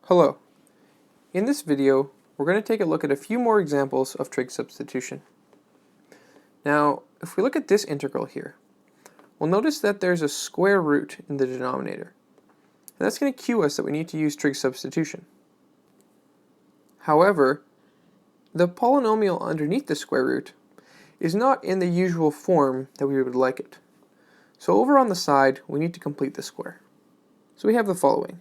Hello. In this video, we're going to take a look at a few more examples of trig substitution. Now, if we look at this integral here, we'll notice that there's a square root in the denominator. And that's going to cue us that we need to use trig substitution. However, the polynomial underneath the square root is not in the usual form that we would like it. So over on the side, we need to complete the square. So we have the following: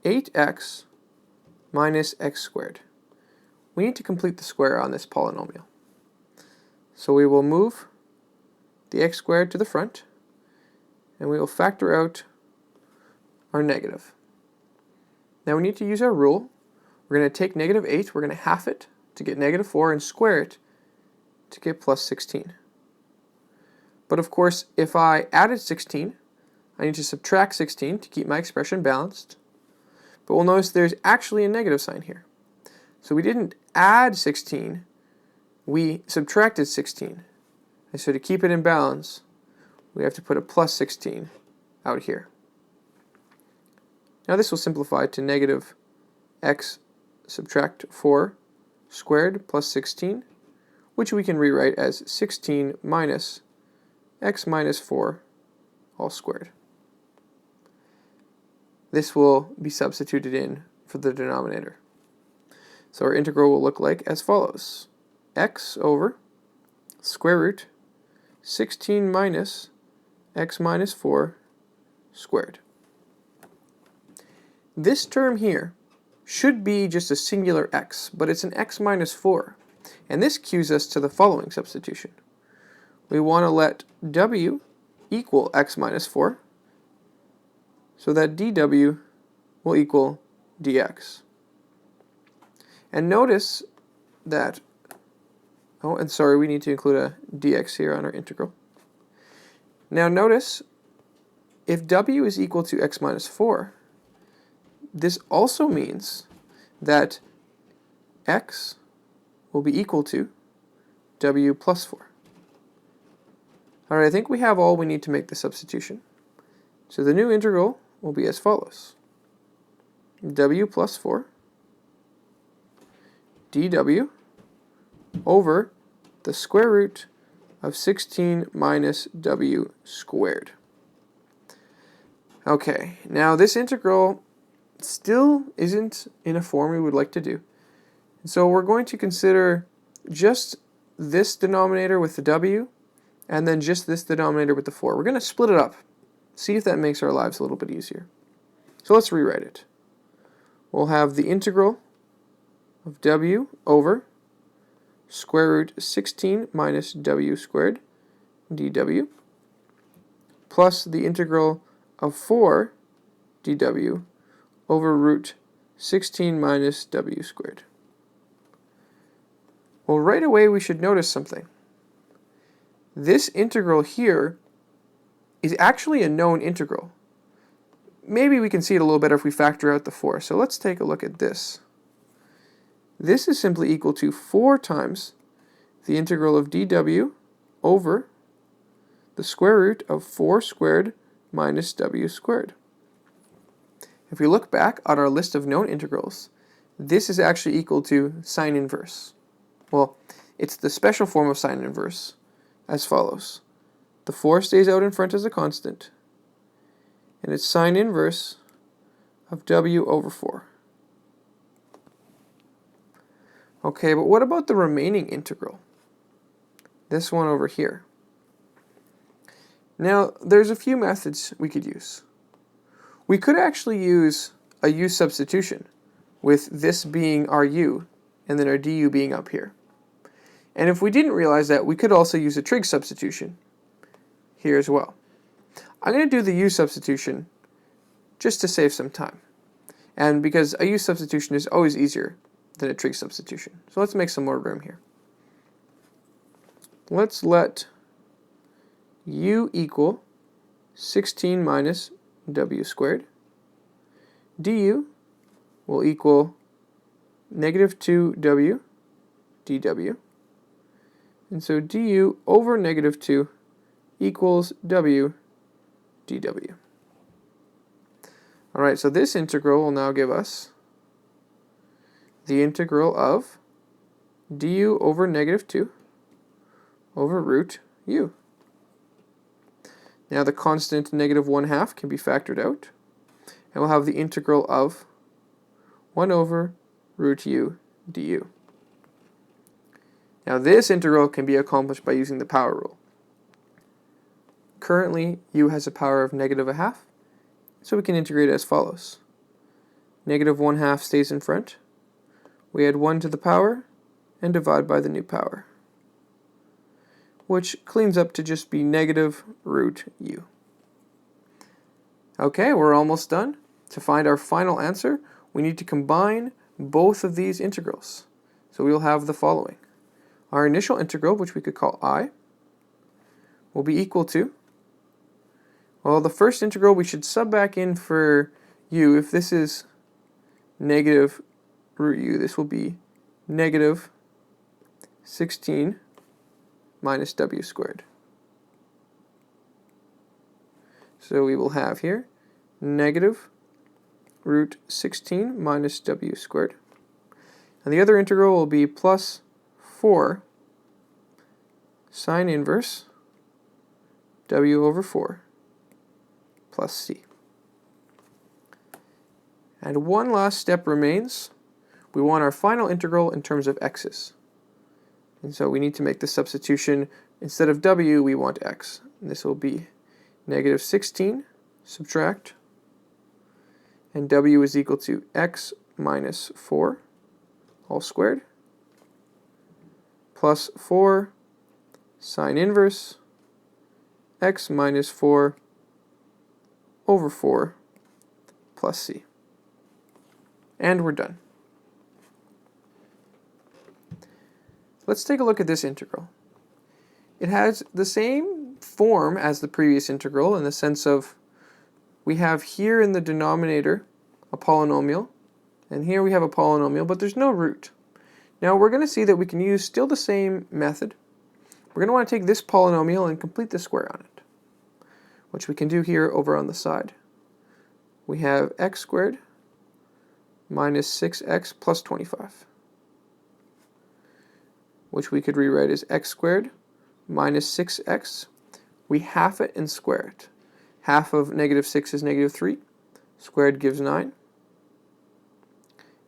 8x minus x squared. We need to complete the square on this polynomial. So we will move the x squared to the front, and we will factor out our negative. Now we need to use our rule. We're going to take negative 8, we're going to half it to get negative 4, and square it to get plus 16. But of course, if I added 16, I need to subtract 16 to keep my expression balanced. But we'll notice there's actually a negative sign here. So we didn't add 16, we subtracted 16. And so to keep it in balance, we have to put a plus 16 out here. Now this will simplify to negative x subtract 4 squared plus 16, which we can rewrite as 16 minus x minus 4 all squared. This will be substituted in for the denominator. So our integral will look like as follows: x over square root 16 minus x minus 4 squared. This term here should be just a singular x, but it's an x minus 4. And this cues us to the following substitution. We want to let w equal x minus 4, so that dw will equal dx. And notice that, we need to include a dx here on our integral. Now notice, if w is equal to x minus 4, this also means that x will be equal to w plus 4. Alright, I think we have all we need to make the substitution. So the new integral will be as follows: w plus 4 dw over the square root of 16 minus w squared. Okay, now this integral still isn't in a form we would like to do. So we're going to consider just this denominator with the w, and then just this denominator with the 4. We're going to split it up, see if that makes our lives a little bit easier. So let's rewrite it. We'll have the integral of w over square root 16 minus w squared dw plus the integral of 4 dw over root 16 minus w squared. Well, right away we should notice something. This integral here is actually a known integral. Maybe we can see it a little better if we factor out the 4. So let's take a look at this. This is simply equal to 4 times the integral of dw over the square root of 4 squared minus w squared. If we look back at our list of known integrals, this is actually equal to sine inverse. Well, it's the special form of sine inverse, as follows. The 4 stays out in front as a constant, and it's sine inverse of w over 4. Okay, but what about the remaining integral? This one over here. Now, there's a few methods we could use. We could actually use a U substitution, with this being our u, and then our du being up here. And if we didn't realize that, we could also use a trig substitution here as well. I'm going to do the U substitution just to save some time. And because a U substitution is always easier than a trig substitution. So let's make some more room here. Let's let u equal 16 minus w squared. Du will equal negative 2w dw. And so du over negative 2 equals w dw. Alright, so this integral will now give us the integral of du over negative 2 over root u. Now the constant negative 1/2 can be factored out, and we'll have the integral of 1 over root u du. Now this integral can be accomplished by using the power rule. Currently, u has a power of negative 1/2, so we can integrate it as follows. Negative 1/2 stays in front. We add 1 to the power and divide by the new power, which cleans up to just be negative root u. Okay, we're almost done. To find our final answer, we need to combine both of these integrals. So we will have the following. Our initial integral, which we could call I, will be equal to, well, the first integral we should sub back in for u. If this is negative root u, this will be negative 16 minus w squared. So we will have here negative root 16 minus w squared. And the other integral will be plus 4 sine inverse w over 4 plus c. And one last step remains. We want our final integral in terms of x's. And so we need to make the substitution. Instead of w, we want x. And this will be negative 16, subtract, and w is equal to x minus 4, all squared, plus 4 sine inverse x minus 4 over 4 plus c. And we're done. Let's take a look at this integral. It has the same form as the previous integral in the sense of we have here in the denominator a polynomial, and here we have a polynomial, but there's no root. Now we're going to see that we can use still the same method. We're going to want to take this polynomial and complete the square on it, which we can do here over on the side. We have x squared minus 6x plus 25, which we could rewrite as x squared minus 6x. We half it and square it. Half of negative 6 is negative 3. Squared gives 9.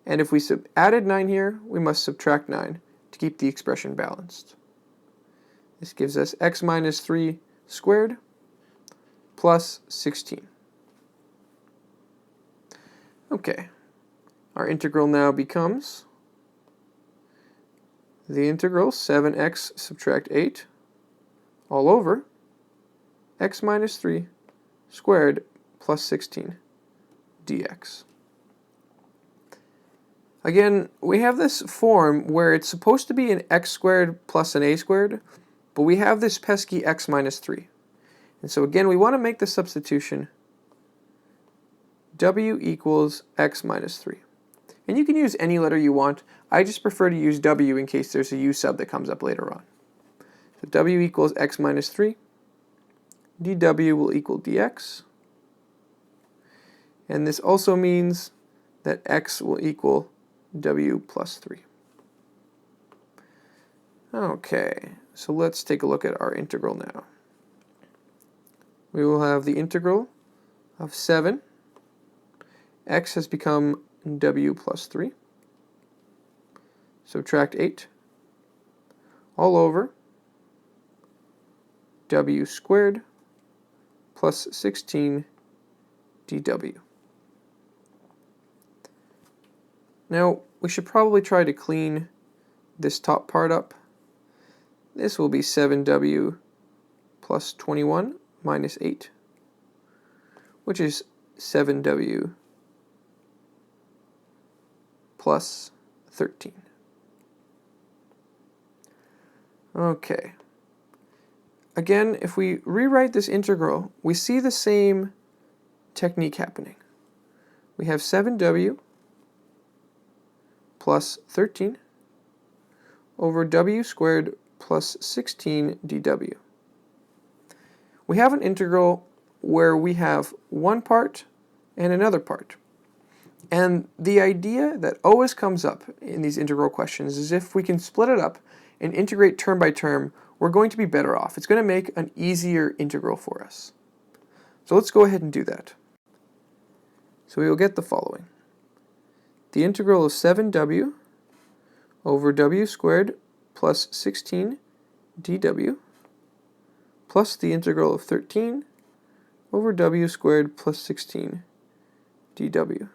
And if we added 9 here, we must subtract 9 to keep the expression balanced. This gives us x minus 3 squared plus 16. Okay, our integral now becomes the integral 7x subtract 8 all over x minus 3 squared plus 16 dx. Again, we have this form where it's supposed to be an x squared plus an a squared, but we have this pesky x minus 3. And so again, we want to make the substitution w equals x minus 3. And you can use any letter you want. I just prefer to use w in case there's a u sub that comes up later on. So w equals x minus 3. dw will equal dx. And this also means that x will equal w plus 3. Okay, so let's take a look at our integral now. We will have the integral of 7. X has become w plus 3. Subtract 8 all over w squared plus 16 dw. Now, we should probably try to clean this top part up. This will be 7w plus 21 minus 8, which is 7w plus 13. Okay. Again, if we rewrite this integral, we see the same technique happening. We have 7w plus 13 over w squared plus 16 dw. We have an integral where we have one part and another part. And the idea that always comes up in these integral questions is if we can split it up and integrate term by term, we're going to be better off. It's going to make an easier integral for us. So let's go ahead and do that. So we will get the following. The integral of 7w over w squared plus 16 dw plus the integral of 13 over w squared plus 16 dw.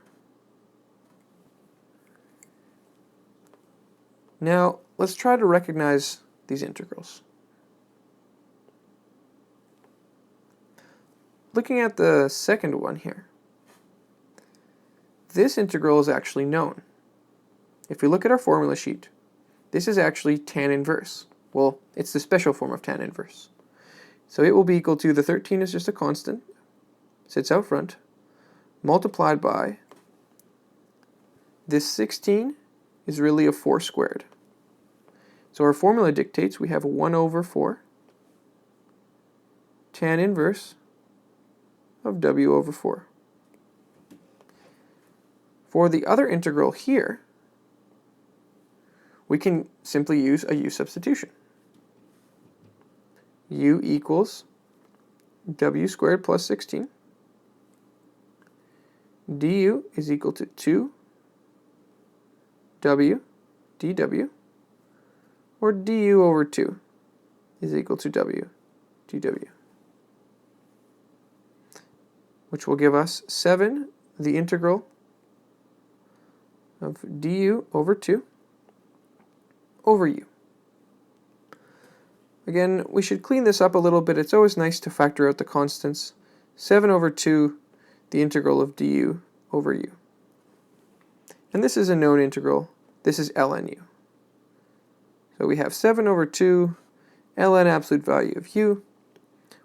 Now, let's try to recognize these integrals. Looking at the second one here, this integral is actually known. If we look at our formula sheet, this is actually tan inverse. Well, it's the special form of tan inverse. So it will be equal to, the 13 is just a constant, sits out front, multiplied by, this 16 is really a 4 squared. So our formula dictates we have 1 over 4 tan inverse of w over 4. For the other integral here, we can simply use a U substitution. U equals w squared plus 16. Du is equal to 2w dw, or du over 2 is equal to w dw, which will give us 7, the integral of du over 2 over u. Again, we should clean this up a little bit. It's always nice to factor out the constants. 7 over 2, the integral of du over u. And this is a known integral. This is ln u. So we have 7 over 2 ln absolute value of u,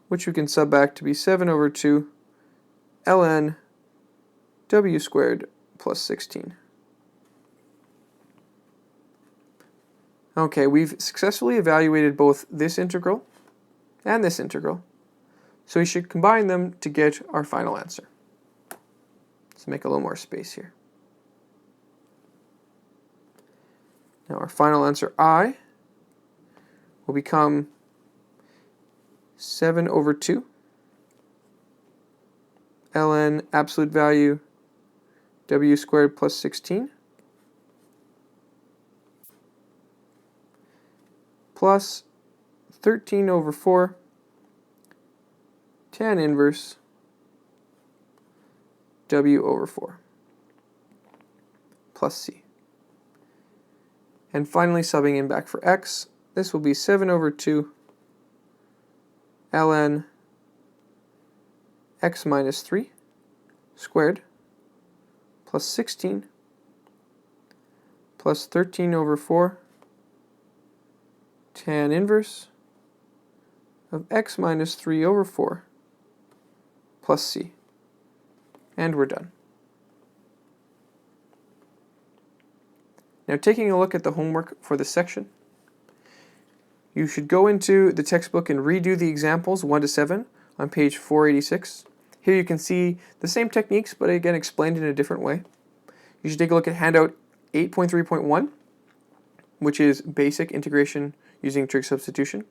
which we can sub back to be 7 over 2 ln w squared plus 16. Okay, we've successfully evaluated both this integral and this integral, so we should combine them to get our final answer. Let's make a little more space here. Now our final answer, I, will become 7 over 2 ln absolute value w squared plus 16 plus 13 over 4 tan inverse w over 4 plus c. And finally, subbing in back for x, this will be 7 over 2 ln x minus 3 squared plus 16 plus 13 over 4 tan inverse of x minus 3 over 4 plus c. And we're done. Now, taking a look at the homework for this section, you should go into the textbook and redo the examples 1 to 7 on page 486. Here you can see the same techniques, but again explained in a different way. You should take a look at handout 8.3.1, which is basic integration using trig substitution,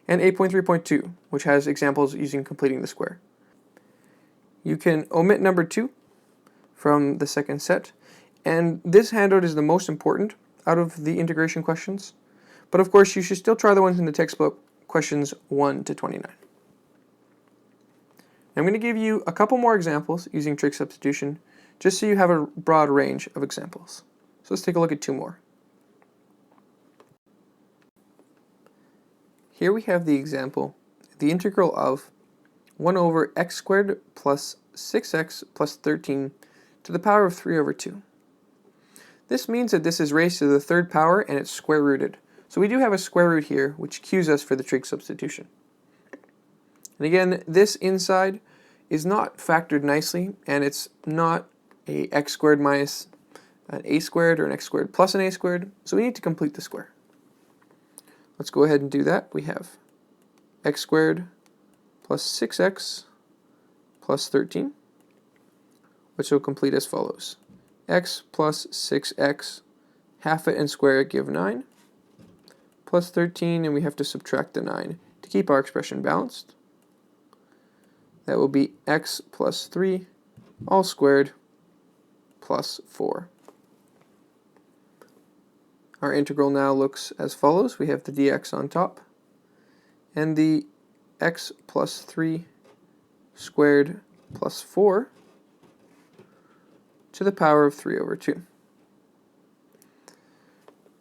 and 8.3.2, which has examples using completing the square. You can omit number 2 from the second set, and this handout is the most important out of the integration questions, but of course you should still try the ones in the textbook, questions 1 to 29. I'm going to give you a couple more examples using trig substitution, just so you have a broad range of examples. So let's take a look at 2 more. Here we have the example, the integral of 1 over x squared plus 6x plus 13 to the power of 3 over 2. This means that this is raised to the 3rd power and it's square rooted. So we do have a square root here, which cues us for the trig substitution. And again, this inside is not factored nicely, and it's not a x squared minus an a squared or an x squared plus an a squared, so we need to complete the square. Let's go ahead and do that. We have x squared plus 6x plus 13 which will complete as follows. X plus 6x, half it and square it give 9, plus 13, and we have to subtract the 9 to keep our expression balanced. That will be x plus 3, all squared, plus 4. Our integral now looks as follows. We have the dx on top, and the x plus 3 squared plus 4 to the power of 3 over 2.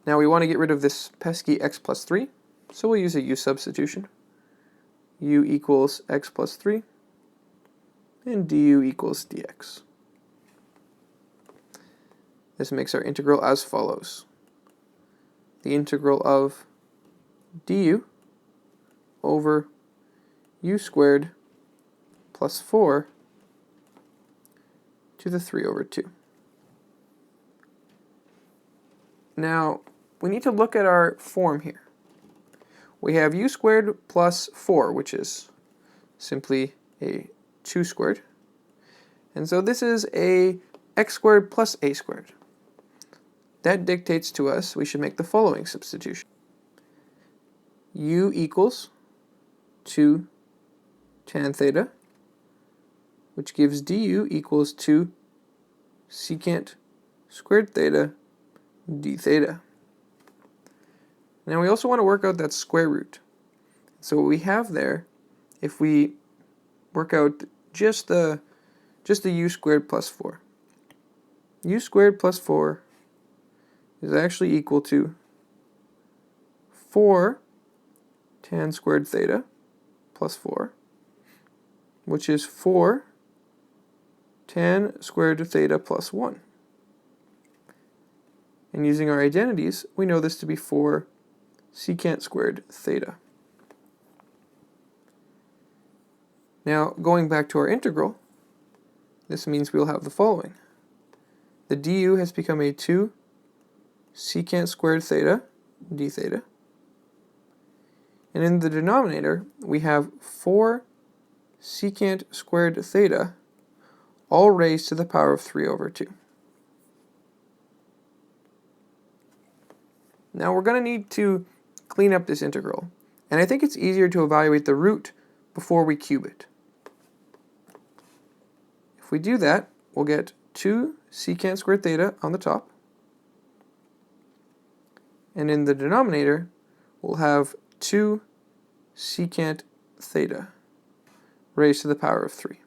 Now we want to get rid of this pesky x plus 3, so we'll use a U substitution. U equals x plus 3, and du equals dx. This makes our integral as follows. The integral of du over u squared plus 4 to the 3 over 2. Now, we need to look at our form here. We have u squared plus 4, which is simply a 2 squared. And so this is a x squared plus a squared. That dictates to us we should make the following substitution. U equals 2 tan theta, which gives du equals 2 secant squared theta d theta. Now we also want to work out that square root. So what we have there, if we work out just the u squared plus 4. U squared plus 4 is actually equal to 4 tan squared theta plus 4, which is 4 tan squared theta plus 1. And using our identities, we know this to be 4 secant squared theta. Now, going back to our integral, this means we'll have the following. The du has become a 2 secant squared theta d theta. And in the denominator, we have 4 secant squared theta, all raised to the power of 3 over 2. Now we're going to need to clean up this integral, and I think it's easier to evaluate the root before we cube it. If we do that, we'll get 2 secant squared theta on the top, and in the denominator, we'll have 2 secant theta raised to the power of 3.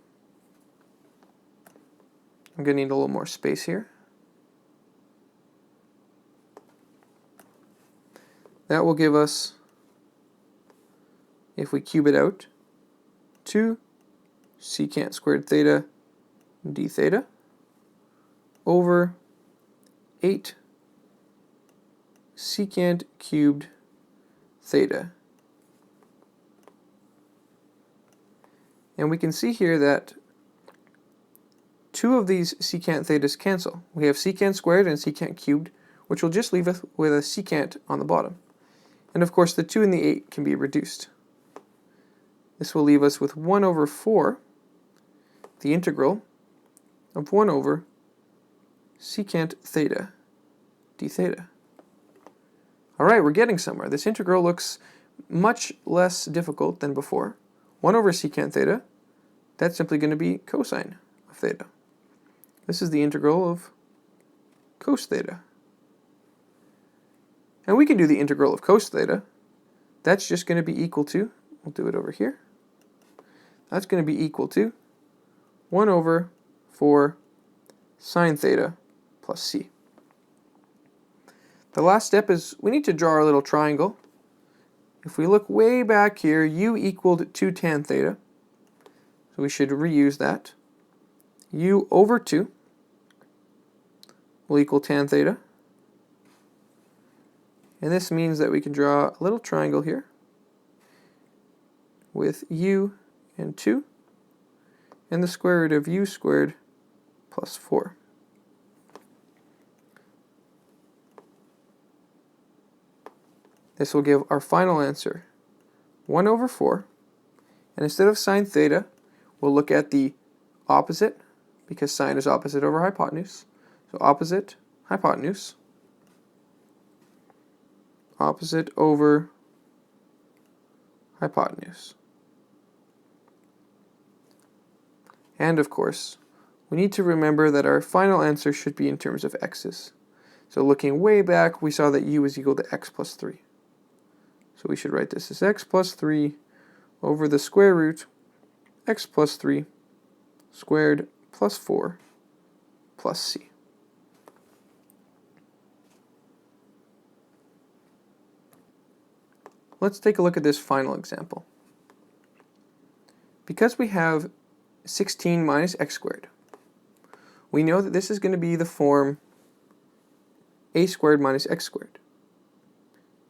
I'm going to need a little more space here. That will give us, if we cube it out, 2 secant squared theta d theta over 8 secant cubed theta. And we can see here that 2 of these secant thetas cancel. We have secant squared and secant cubed, which will just leave us with a secant on the bottom. And of course the 2 and the 8 can be reduced. This will leave us with 1 over 4, the integral of 1 over secant theta d theta. Alright, we're getting somewhere. This integral looks much less difficult than before. 1 over secant theta, that's simply going to be cosine of theta. This is the integral of cos theta. And we can do the integral of cos theta. That's just going to be equal to, we'll do it over here, that's going to be equal to 1 over 4 sine theta plus c. The last step is we need to draw our little triangle. If we look way back here, u equaled 2 tan theta, so we should reuse that. U over 2 will equal tan theta. And this means that we can draw a little triangle here with u and 2 and the square root of u squared plus 4. This will give our final answer 1 over 4, and instead of sine theta, we'll look at the opposite, because sine is opposite over hypotenuse. So opposite hypotenuse, opposite over hypotenuse. And of course, we need to remember that our final answer should be in terms of x's. So looking way back, we saw that u is equal to x plus 3. So we should write this as x plus 3 over the square root x plus 3 squared plus 4 plus c. Let's take a look at this final example. Because we have 16 minus x squared, we know that this is going to be the form a squared minus x squared.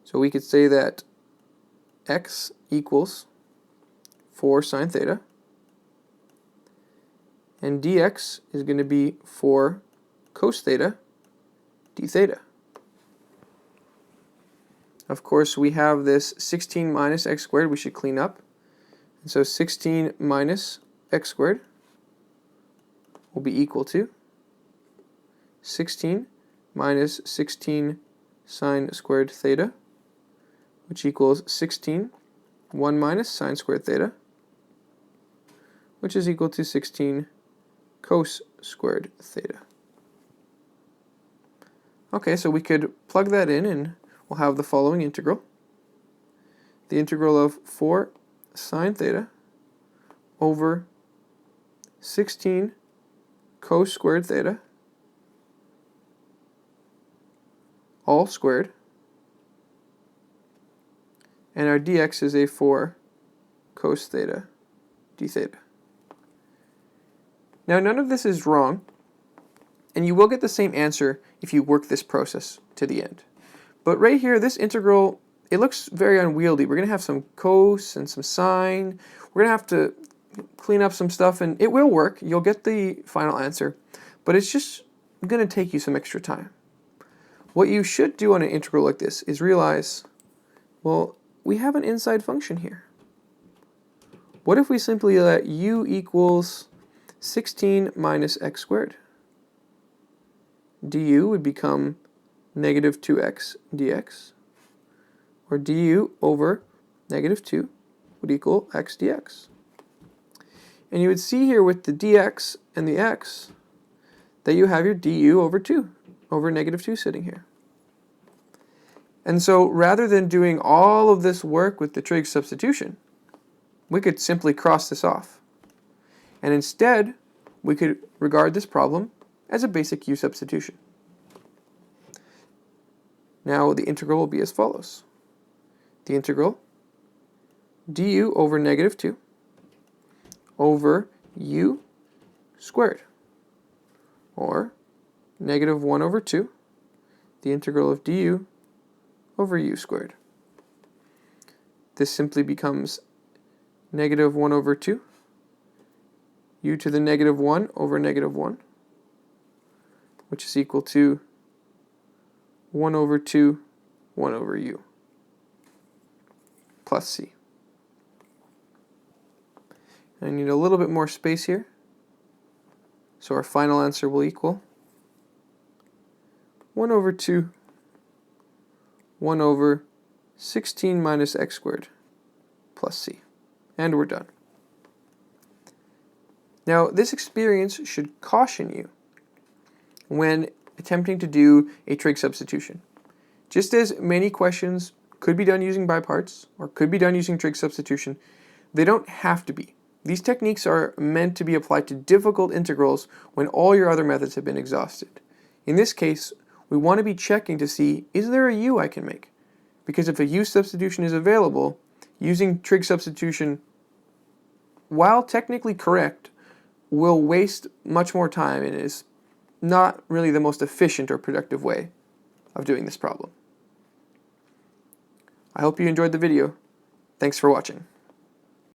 So we could say that x equals 4 sine theta, and dx is going to be 4 cos theta d theta. Of course, we have this 16 minus x squared we should clean up. And so 16 minus x squared will be equal to 16 minus 16 sine squared theta, which equals 16, 1 minus sine squared theta, which is equal to 16 cos squared theta. Okay, so we could plug that in and we'll have the following integral. The integral of 4 sine theta over 16 cos squared theta, all squared, and our dx is a 4 cos theta d theta. Now none of this is wrong, and you will get the same answer if you work this process to the end. But right here, this integral, it looks very unwieldy. We're going to have some cos and some sine. We're going to have to clean up some stuff, and it will work. You'll get the final answer, but it's just going to take you some extra time. What you should do on an integral like this is realize, well, we have an inside function here. What if we simply let u equals 16 minus x squared? Du would become negative 2x dx, or du over negative 2 would equal x dx. And you would see here with the dx and the x that you have your du over 2, over negative 2 sitting here. And so rather than doing all of this work with the trig substitution, we could simply cross this off. And instead, we could regard this problem as a basic U substitution. Now the integral will be as follows. The integral du over negative 2 over u squared, or negative 1 over 2, the integral of du over u squared. This simply becomes negative 1 over 2, u to the negative 1 over negative 1, which is equal to 1 over 2, 1 over u, plus c. I need a little bit more space here, so our final answer will equal 1 over 2, 1 over 16 minus x squared, plus c. And we're done. Now, this experience should caution you when attempting to do a trig substitution. Just as many questions could be done using biparts or could be done using trig substitution, they don't have to be. These techniques are meant to be applied to difficult integrals when all your other methods have been exhausted. In this case, we want to be checking to see, is there a u I can make? Because if a u substitution is available, using trig substitution, while technically correct, will waste much more time and is not really the most efficient or productive way of doing this problem. I hope you enjoyed the video. Thanks for watching.